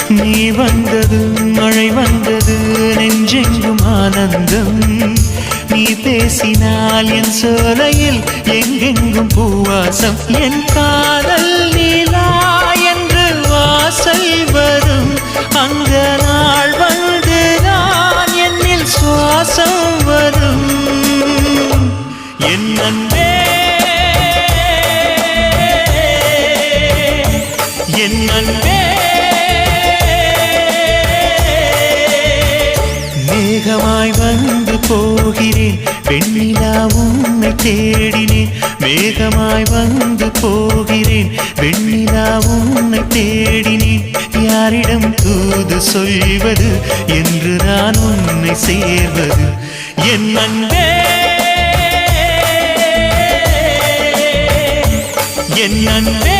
நீ வந்தது மழை வந்தது நெஞ்செங்கும் ஆனந்தம் நீ பேசினால் என் சோலையில் எங்கெங்கும் பூவாசம் என் காதல் நீலா என்று வாசல் வரும் அந்த நாள் வந்து நான் என்னில் சுவாசம் வரும் என் அன்பே என் அன்பே மேகமாய் வந்து போகிறேன் வெண்ணிலா உன்னை தேடினேன் மேகமாய் வந்து போகிறேன் வெண்ணிலா உன்னை தேடினேன் யாரிடம் தூது சொல்வது என்று நான் உன்னை சேர்வது என் அன்பே என் அன்பே